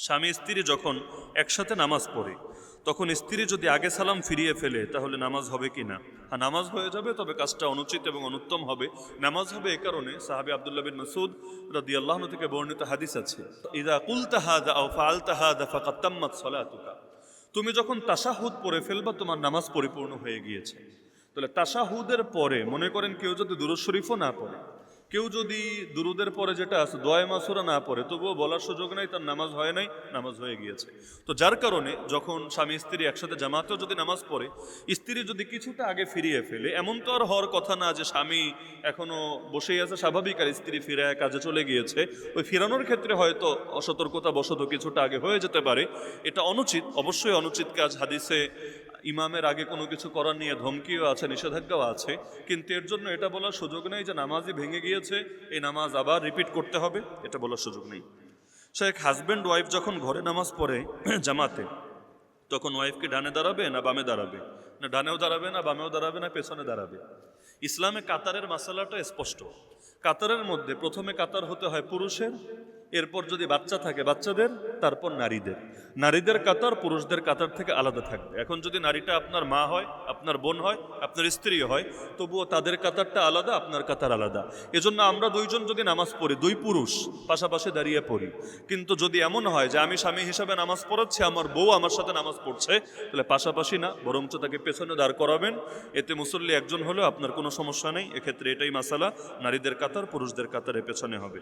স্বামী স্ত্রী যখন একসাথে নামাজ পড়ে তখন স্ত্রী যদি আগে সালাম ফিরিয়ে ফেলে তাহলে নামাজ হবে কি না? হ্যাঁ, নামাজ হয়ে যাবে, তবে কাজটা অনুচিত এবং অনুত্তম হবে। নামাজ হবে এ কারণে, সাহাবী আব্দুল্লাহ বিন মাসউদ রাদিয়াল্লাহু আনহু থেকে বর্ণিত হাদিস আছে, ইযা কুলতা হাযা আও ফাআলতা হাযা ফাকাদ তাম্মাত সালাতুকা। তুমি যখন তাশাহুদ পড়ে ফেলবা তোমার নামাজ পরিপূর্ণ হয়ে গিয়েছে। তাহলে তাশাহুদের পরে মনে করেন কেউ যদি দুরূদ শরীফও না পড়ে, কেউ যদি দুরুদের পরে যেটা আছে দোয়া মাসুরা না পড়ে, তবুও বলার সুযোগ নাই, তার নামাজ হয় নাই, নামাজ হয়ে গিয়েছে। তো যার কারণে যখন স্বামী স্ত্রী একসাথে জামাতেও যদি নামাজ পড়ে, স্ত্রী যদি কিছুটা আগে ফিরিয়ে ফেলে, এমন তো আর হওয়ার কথা না যে স্বামী এখনো বসেই আছে স্বাভাবিক আর স্ত্রী ফিরে কাজে চলে গিয়েছে। ওই ফিরানোর ক্ষেত্রে হয়তো অসতর্কতা বশত কিছুটা আগে হয়ে যেতে পারে। এটা অনুচিত, অবশ্যই অনুচিত কাজ। হাদিসে ইমামের আগে কোনো কিছু করার নিয়ে ধমকিও আছে, নিষেধাজ্ঞাও আছে, কিন্তু এর জন্য এটা বলার সুযোগ নেই যে নামাজই ভেঙে গিয়েছে, এই নামাজ আবার রিপিট করতে হবে, এটা বলার সুযোগ নেই। এক হাজব্যান্ড ওয়াইফ যখন ঘরে নামাজ পড়ে জামাতে, তখন ওয়াইফকে ডানে দাঁড়াবে না বামে দাঁড়াবে? না ডানেও দাঁড়াবে না বামেও দাঁড়াবে না পেছনে দাঁড়াবে? ইসলামে কাতারের মাসালাটা স্পষ্ট। কাতারের মধ্যে প্রথমে কাতার হতে হয় পুরুষের, এরপর যদি বাচ্চা থাকে বাচ্চাদের, তারপর নারীদের। নারীদের কাতার পুরুষদের কাতার থেকে আলাদা থাকবে। এখন যদি নারীটা আপনার মা হয়, আপনার বোন হয়, আপনার স্ত্রী হয়, তবুও তাদের কাতারটা আলাদা, আপনার কাতার আলাদা। এজন্য আমরা দুইজন যদি নামাজ পড়ি, দুই পুরুষ পাশাপাশি দাঁড়িয়ে পড়ি। কিন্তু যদি এমন হয় যে আমি স্বামী হিসাবে নামাজ পড়াচ্ছি, আমার বউ আমার সাথে নামাজ পড়ছে, তাহলে পাশাপাশি না, বরঞ্চ তাকে পেছনে দাঁড় করাবেন। এতে মুসল্লি একজন হলেও আপনার কোনো সমস্যা নেই। এক্ষেত্রে এটাই মাসালা, নারীদের কাতার পুরুষদের কাতারে পেছনে হবে।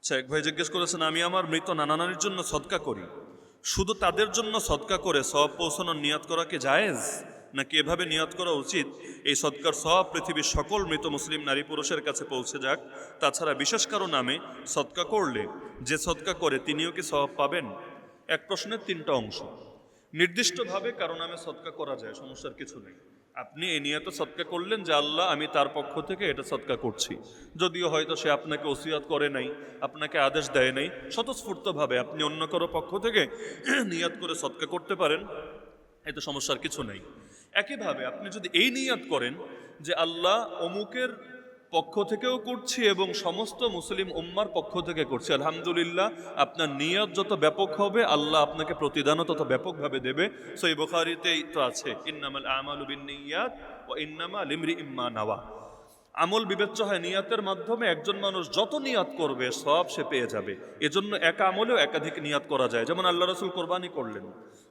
এক ভাই জিজ্ঞেস করেছেন, আমি আমার মৃত নানা নানির জন্য সদকা করি, শুধু তাদের জন্য সদকা করে সওয়াব পৌঁছানোর নিয়াত করা কি জায়েজ, নাকি এভাবে নিয়াত করা উচিত এই সদকার সওয়াব পৃথিবীর সকল মৃত মুসলিম নারী পুরুষের কাছে পৌঁছে যাক? তাছাড়া বিশেষ কারো নামে সদকা করলে যে সদকা করে তিনিও কি সওয়াব পাবেন? এক প্রশ্নের তিনটা অংশ। নির্দিষ্টভাবে কারো নামে সদকা করা যায়, সমস্যার কিছু নেই। আপনি এই নিয়তে সদকা করলেন যে আল্লাহ আমি তার পক্ষ থেকে এটা সদকা করছি, যদিও হয়তো সে আপনাকে ওসিয়াত করে নাই, আপনাকে আদেশ দেয় নাই, স্বতঃস্ফূর্তভাবে আপনি অন্য কারো পক্ষ থেকে নিয়াত করে সদকা করতে পারেন, এতে সমস্যার কিছু নেই। একইভাবে আপনি যদি এই নিয়াত করেন যে আল্লাহ অমুকের পক্ষ থেকেও করছি এবং সমস্ত মুসলিম উম্মার পক্ষ থেকে করছি, আলহামদুলিল্লাহ, আপনার নিয়ত যত ব্যাপক হবে আল্লাহ আপনাকে প্রতিদানও তত ব্যাপকভাবে দেবে। সহিহ বুখারীতেই তো আছে, ইন্নামাল আমালু বিন্নিয়াত ওয়া ইন্নামা লিমরিইম মা নাওয়া। আমল বিবেচ্য হয় নিয়াতের মাধ্যমে। একজন মানুষ যত নিয়াত করবে সব সে পেয়ে যাবে। এজন্য এক আমলেও একাধিক নিয়াত করা যায়। যেমন আল্লাহ রাসূল কোরবানি করলেন,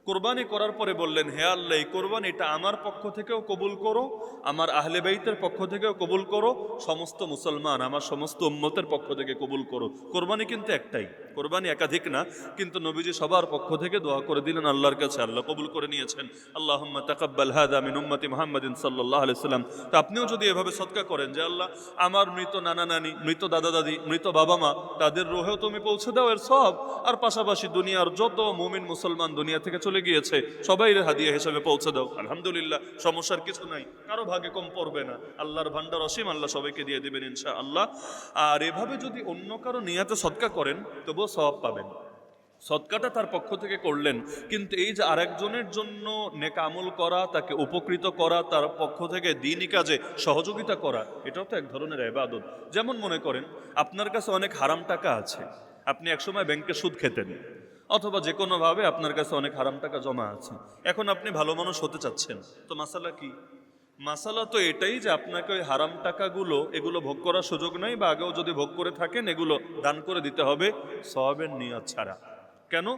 কোরবানি করার পরে বললেন, হে আল্লাহ, এই কোরবানিটা আমার পক্ষ থেকেও কবুল করো, আমার আহলে বাইতের পক্ষ থেকেও কবুল করো, সমস্ত মুসলমান আমার সমস্ত উম্মতের পক্ষ থেকে কবুল করো। কোরবানি কিন্তু একটাই, কোরবানি একাধিক না, কিন্তু নবীজি সবার পক্ষ থেকে দোয়া করে দিলেন আল্লাহর কাছে, আল্লাহ কবুল করে নিয়েছেন। আল্লাহুম্মা তাকাব্বাল হাযা মিন উম্মতি মুহাম্মাদিন সাল্লাল্লাহু আলাইহি ওয়াসাল্লাম। তো আপনিও যদি এভাবে সদকা করেন যে আল্লাহ আমার মৃত নানা নানি, মৃত দাদা দাদি, মৃত বাবা মা, তাদের রুহেও তুমি পৌঁছে দাও এর সব, আর পাশাপাশি দুনিয়ার যত মুমিন মুসলমান দুনিয়া থেকে চলে গিয়েছে সবাই হাদিয়া হিসেবে পৌঁছে দাও, আলহামদুলিল্লাহ, সমস্যার কিছু নাই, কারো ভাগে কম পড়বে না, আল্লাহর ভান্ডার অসীম, আল্লাহ সবাইকে দিয়ে দিবেন ইনশাআল্লাহ। আর এভাবে যদি অন্য কারো নিয়াতে সদকা করেন তবুও সওয়াব পাবেন। সদকাটা তার পক্ষ থেকে করলেন, কিন্তু এই যে আরেকজনের জন্য নেক আমল করা, তাকে উপকৃত করা, তার পক্ষ থেকে দ্বীনি কাজে সহযোগিতা করা, এটাও তো এক ধরনের ইবাদত। যেমন মনে করেন আপনার কাছে অনেক হারাম টাকা আছে, আপনি একসময় ব্যাংকে সুদ খেতেন, অথবা যে কোনোভাবে আপনার কাছে অনেক হারাম টাকা জমা আছে, এখন আপনি ভালো মানুষ হতে চাচ্ছেন, তো মাসালা কি? মাসালা তো এটাই যে আপনাকে ওই হারাম টাকাগুলো এগুলো ভোগ করার সুযোগ নাই, বা আগেও যদি ভোগ করে থাকেন এগুলো দান করে দিতে হবে সওয়াবের নিয়ত ছাড়া। কেন?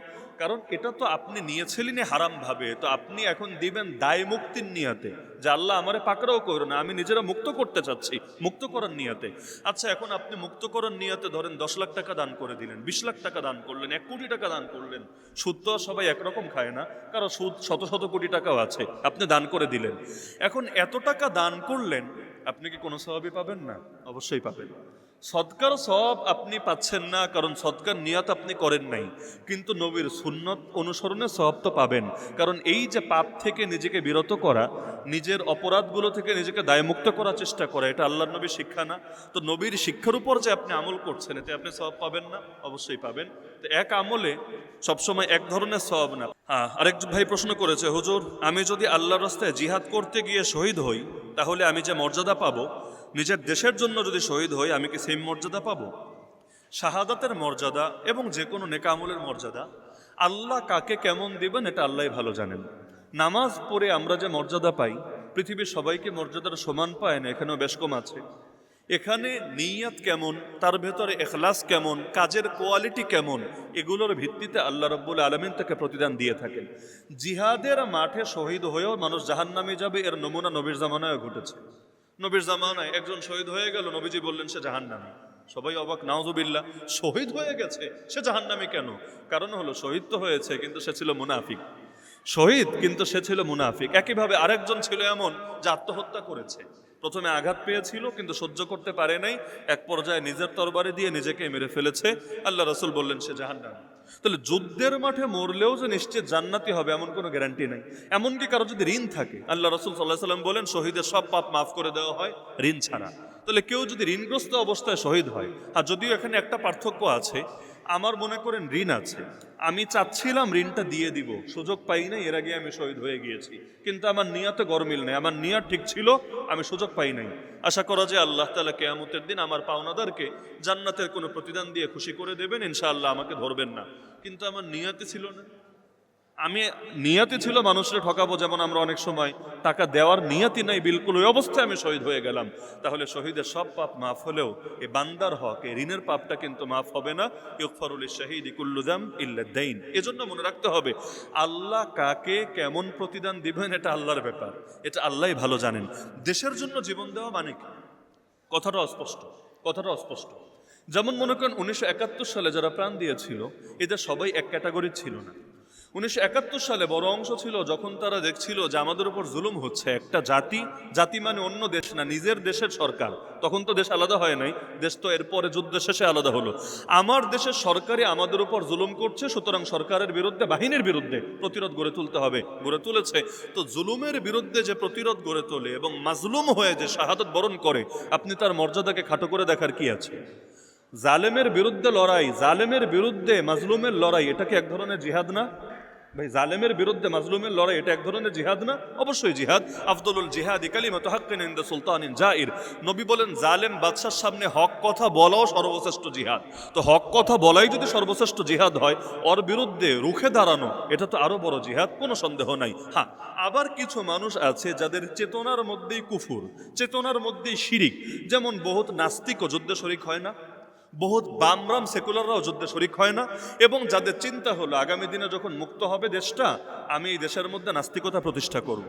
কারণ এটা তো আপনি নিয়েছিলেন হারাম ভাবে, তো আপনি এখন দিবেন দায় মুক্তির নিয়তে, যে আল্লাহ আমারে পাকড়াও করো না, আমি নিজেরা মুক্ত করতে চাচ্ছি, মুক্ত করার নিয়তে। আচ্ছা, এখন আপনি মুক্ত করার নিয়তে ধরেন 10 লাখ টাকা দান করে দিলেন, 20 লাখ টাকা দান করলেন, 1 কোটি টাকা দান করলেন। সুদ তো সবাই একরকম খায় না, কারণ সুদ শত শত কোটি টাকাও আছে, আপনি দান করে দিলেন। এখন এত টাকা দান করলেন, আপনি কি কোনো সওয়াবই পাবেন না? অবশ্যই পাবেন। সদকার সওয়াব আপনি পাচ্ছেন না, কারণ সদকার নিয়ত আপনি করেন নাই, কিন্তু নবীর সুন্নত অনুসরণের সওয়াব তো পাবেন। কারণ এই যে পাপ থেকে নিজেকে বিরত করা, নিজের অপরাধগুলো থেকে নিজেকে দায়মুক্ত করার চেষ্টা করা, এটা আল্লাহর নবীর শিক্ষা না? তো নবীর শিক্ষার উপর যে আপনি আমল করছেন, এতে আপনি সওয়াব পাবেন না? অবশ্যই পাবেন। তো এক আমলে সবসময় এক ধরনের সওয়াব না। আরেক ভাই প্রশ্ন করেছে, হুজুর, আমি যদি আল্লাহর রাস্তায় জিহাদ করতে গিয়ে শহীদ হই, তাহলে আমি যে মর্যাদা পাবো, নিজের দেশের জন্য যদি শহীদ হই, আমি কি সেম মর্যাদা পাবো? শাহাদাতের মর্যাদা এবং যে কোনো নেকামলের মর্যাদা আল্লাহ কাকে কেমন দিবেন এটা আল্লাহই ভালো জানেন। নামাজ পড়ে আমরা যে মর্যাদা পাই, পৃথিবীর সবাইকে মর্যাদার সমান পায় না, এখানেও বেশ কম আছে। এখানে নিয়ত কেমন, তার ভেতরে এখলাস কেমন, কাজের কোয়ালিটি কেমন, এগুলোর ভিত্তিতে আল্লাহ রাব্বুল আলামিন তাকে প্রতিদান দিয়ে থাকেন। জিহাদের মাঠে শহীদ হয়েও মানুষ জাহান্নামে যাবে, এর নমুনা নবীর জামানায় ঘটেছে। নবীর জামানায় একজন শহীদ হয়ে গেল, নবীজি বললেন সে জাহান্নামী। সবাই অবাক, নাউজুবিল্লাহ, শহীদ হয়ে গেছে সে জাহান্নামী কেন? কারণ হলো শহীদ তো হয়েছে কিন্তু সে ছিল মুনাফিক। শহীদ কিন্তু সে ছিল মুনাফিক। একইভাবে আরেকজন ছিল এমন যে আত্মহত্যা করেছে। প্রথমে আঘাত পেয়েছিল কিন্তু সহ্য করতে পারে নাই, এক পর্যায়ে নিজের তরবারি দিয়ে নিজেকে মেরে ফেলেছে। আল্লাহ রাসূল বললেন সে জাহান্নামী। তাহলে যুদ্ধের মাঠে মরলেও যে নিশ্চিত জান্নাতি হবে এমন কোনো গ্যারান্টি নাই। এমনকি কারো যদি ঋণ থাকে, আল্লাহ রাসূল সাল্লাল্লাহু আলাইহি ওয়াসাল্লাম বলেন শহীদের সব পাপ মাফ করে দেওয়া হয় ঋণ ছাড়া। তাহলে কেউ যদি ঋণগ্রস্ত অবস্থায় শহীদ হয়, আর যদিও এখানে একটা পার্থক্য আছে, আমার মনে করেন ঋণ আছে, আমি চাচ্ছিলাম ঋণটা দিয়ে দিব, সুযোগ পাই নাই, এর আগে আমি শহীদ হয়ে গিয়েছি, কিন্তু আমার নিয়াতে গরমিল নেই, আমার নিয়াত ঠিক ছিল, আমি সুযোগ পাই নাই। আশা করা যায় আল্লাহ তাআলা কিয়ামতের দিন আমার পাওনাদারকে জান্নাতের কোনো প্রতিদান দিয়ে খুশি করে দেবেন, ইনশাআল্লাহ আমাকে ধরবেন না। কিন্তু আমার নিয়াতে ছিল না, আমি নিয়াতি ছিল মানুষের ঠকাবো, যেমন আমরা অনেক সময় টাকা দেওয়ার নিয়াতি নাই বিলকুল, ওই অবস্থায় আমি শহীদ হয়ে গেলাম। তাহলে শহীদের সব পাপ মাফ হলেও এই বান্দার হক, এই ঋণের পাপটা কিন্তু মাফ হবে না। ইগফারুল শাহীদি কুল্লু যাম ইল্লা দাইন। এজন্য মনে রাখতে হবে আল্লাহ কাকে কেমন প্রতিদান দিবেন এটা আল্লাহর ব্যাপার, এটা আল্লাহই ভালো জানেন। দেশের জন্য জীবন দেওয়া মানে কি? কথাটা অস্পষ্ট। যেমন মনে করেন 1971 সালে যারা প্রাণ দিয়েছিল এদের সবাই এক ক্যাটাগরির ছিল না। 1971 সালে বড় অংশ ছিল যখন তারা দেখছিল যে আমাদের উপর জুলুম হচ্ছে। একটা জাতি মানে অন্য দেশ না, নিজের দেশের সরকার। তখন তো দেশ আলাদা হয় নাই, দেশ তো এরপরে যুদ্ধ শেষে আলাদা হলো। আমার দেশের সরকারই আমাদের উপর জুলুম করছে, সুতরাং সরকারের বিরুদ্ধে, বাহিনীর বিরুদ্ধে প্রতিরোধ গড়ে তুলতে হবে, গড়ে তুলেছে। তো জুলুমের বিরুদ্ধে যে প্রতিরোধ গড়ে তোলে এবং মাজলুম হয়ে যে শাহাদত বরণ করে, আপনি তার মর্যাদাকে খাটো করে দেখার কি আছে? জালেমের বিরুদ্ধে লড়াই, জালেমের বিরুদ্ধে মাজলুমের লড়াই, এটা কি এক ধরনের জিহাদ না ভাই? জালেমের বিরুদ্ধে মাজলুমের লড়াই এটা এক ধরনের জিহাদ না? অবশ্যই জিহাদ। আফদলুল জিহাদি কালিমাতু হাক্কিন ইনদা সুলতানিন জাইর। নবী বলেন জালেম বাদশার সামনে হক কথা বলাও সর্বশ্রেষ্ঠ জিহাদ। তো হক কথা বলাই যদি সর্বশ্রেষ্ঠ জিহাদ হয়, ওর বিরুদ্ধে রুখে দাঁড়ানো এটা তো আরো বড় জিহাদ, কোনো সন্দেহ নাই। হ্যাঁ, আবার কিছু মানুষ আছে যাদের চেতনার মধ্যেই কুফুর, চেতনার মধ্যেই শিরিক। যেমন বহুত নাস্তিকও যুদ্ধে শরিক হয় না, বহুত বামরাম সেকুলাররাও যুদ্ধে শরিক হয় না, এবং যাদের চিন্তা হলো আগামী দিনে যখন মুক্ত হবে দেশটা, আমি এই দেশের মধ্যে নাস্তিকতা প্রতিষ্ঠা করব,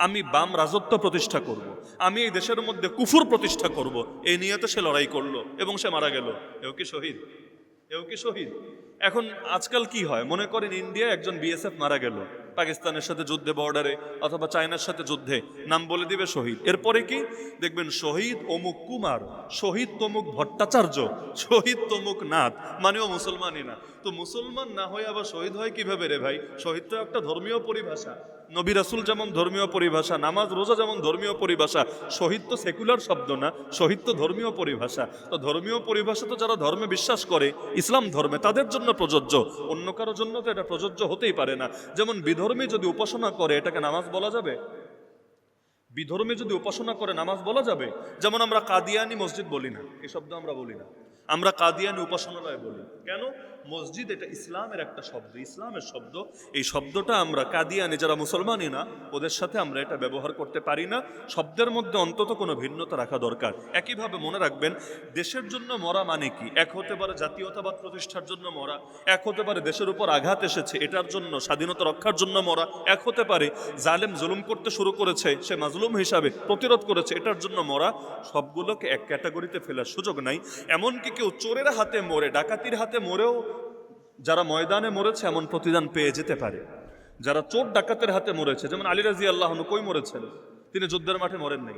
আমি বাম রাজত্ব প্রতিষ্ঠা করব, আমি এই দেশের মধ্যে কুফুর প্রতিষ্ঠা করব, এই নিয়তে সে লড়াই করলো এবং সে মারা গেল। এও কি শহীদ? এখন আজকাল কি হয়, মনে করেন ইন্ডিয়া একজন বিএসএফ মারা গেল পাকিস্তানের সাথে যুদ্ধে, বর্ডারে অথবা চায়নার সাথে যুদ্ধে, নাম বলে দিবে শহীদ। এরপরে কি দেখবেন, শহীদ অমুক কুমার, শহীদ তমুক ভট্টাচার্য, শহীদ তমুক নাথ, মানেও মুসলমানই না। তো মুসলমান না হয়ে আবার শহীদ হয় কিভাবে রে ভাই? শহীদ তো একটা ধর্মীয় পরিভাষা, নবী রাসূল যেমন ধর্মীয় পরিভাষা, নামাজ রোজা যেমন ধর্মীয় পরিভাষা, শহীদ তো সেকুলার শব্দ না, শহীদ তো ধর্মীয় পরিভাষা। তো ধর্মীয় পরিভাষা তো যারা ধর্মে বিশ্বাস করে, ইসলাম ধর্মে, তাদের জন্য প্রযোজ্য, অন্য কারোর জন্য তো এটা প্রযোজ্য হতেই পারে না। যেমন বিধর্মী যদি উপাসনা করে, এটাকে নামাজ বলা যাবে? বিধর্মী যদি উপাসনা করে নামাজ বলা যাবে? যেমন আমরা কাদিয়ানি মসজিদ বলি না, এই শব্দ আমরা বলি না, আমরা কাদিয়ানি উপাসনালয় বলি। কেন? মসজিদ এটা ইসলামের একটা শব্দ, ইসলামের শব্দ। এই শব্দটা আমরা কাদিয়ানি যারা মুসলমানই না ওদের সাথে আমরা এটা ব্যবহার করতে পারি না। শব্দের মধ্যে অন্তত কোনো ভিন্নতা রাখা দরকার। একইভাবে মনে রাখবেন, দেশের জন্য মরা মানে কি? এক হতে পারে জাতীয়তাবাদ প্রতিষ্ঠার জন্য মরা, এক হতে পারে দেশের উপর আঘাত এসেছে এটার জন্য, স্বাধীনতা রক্ষার জন্য মরা, এক হতে পারে জালেম জুলুম করতে শুরু করেছে, সে মাজলুম হিসাবে প্রতিরোধ করেছে, এটার জন্য মরা। সবগুলোকে এক ক্যাটাগরিতে ফেলার সুযোগ নাই। এমনকি কেউ চোরের হাতে মরে, ডাকাতির হাতে মরেও যারা ময়দানে মরেছে এমন প্রতিদান পেয়ে যেতে পারে। যারা চোর ডাকাতের হাতে মরেছে, যেমন আলী রাদিয়াল্লাহু আনহু কই মরেছেন? তিনি যুদ্ধের মাঠে মরেন নাই।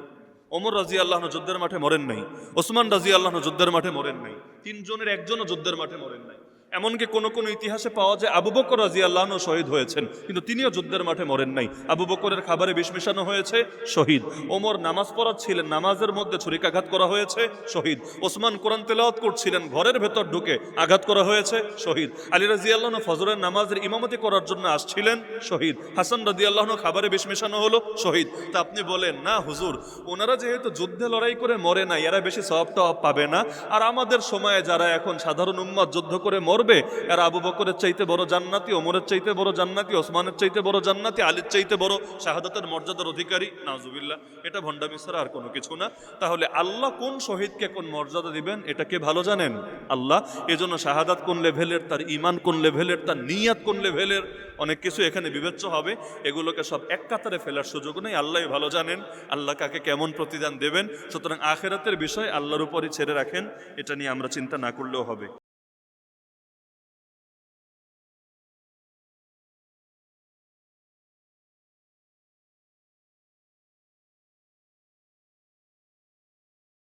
ওমর রাদিয়াল্লাহু আনহু যুদ্ধের মাঠে মরেন নাই। ওসমান রাদিয়াল্লাহু আনহু যুদ্ধের মাঠে মরেন নাই। তিনজনের একজনও যুদ্ধের মাঠে মরেন নাই। এমনকি কোন কোন ইতিহাসে পাওয়া যায় আবু বকর রাদিয়াল্লাহু আনহু শহীদ হয়েছেন, কিন্তু তিনিও যুদ্ধের মাঠে মরেন নাই। আবু বকরের খাবারে বিষ মেশানো হয়েছে, শহীদ। ওমর নামাজ পড়াচ্ছিলেন, নামাজের মধ্যে ছুরিকাঘাত করা হয়েছে, শহীদ। ওসমান কোরআন তেলাওয়াত করছিলেন, ঘরের ভেতর ঢুকে আঘাত করা হয়েছে, শহীদ। আলী রাদিয়াল্লাহু আনহু ফজরের নামাজের ইমামতি করার জন্য আসছিলেন, শহীদ। হাসান রাদিয়াল্লাহু আনহু খাবারে বিষ মেশানো হলো, শহীদ। তা আপনি বলেন না হুজুর, ওনারা যেহেতু যুদ্ধে লড়াই করে মরে না, এরা বেশি সওয়াব পাবে না, আর আমাদের সময়ে যারা এখন সাধারণ উম্মত যুদ্ধ করে মরবে, এরা আবু বকরের চাইতে বড় জান্নাতি, ওমরের চাইতে বড় জান্নাতি, ওসমানের চাইতে বড় জান্নাতি, আলীর চাইতে বড় শাহাদাতের মর্যাদার অধিকারী। নাউজুবিল্লাহ, এটা ভণ্ডামি ছাড়া আর কোনো কিছু না। তাহলে আল্লাহ কোন শহীদকে কোন মর্যাদা দিবেন এটা কে ভালো জানেন? আল্লাহ। এজন্য শাহাদাত কোন লেভেলের, তার ঈমান কোন লেভেলের, তার নিয়াত কোন লেভেলের, অনেক কিছু এখানে বিবেচ্য হবে। এগুলোকে সব এক কাতারে ফেলার সুযোগ নেই, আল্লাহই ভালো জানেন আল্লাহ কাকে কেমন প্রতিদান দেবেন। সুতরাং আখিরাতের বিষয় আল্লাহর উপরই ছেড়ে রাখেন, এটা নিয়ে আমরা চিন্তা না করলেও হবে।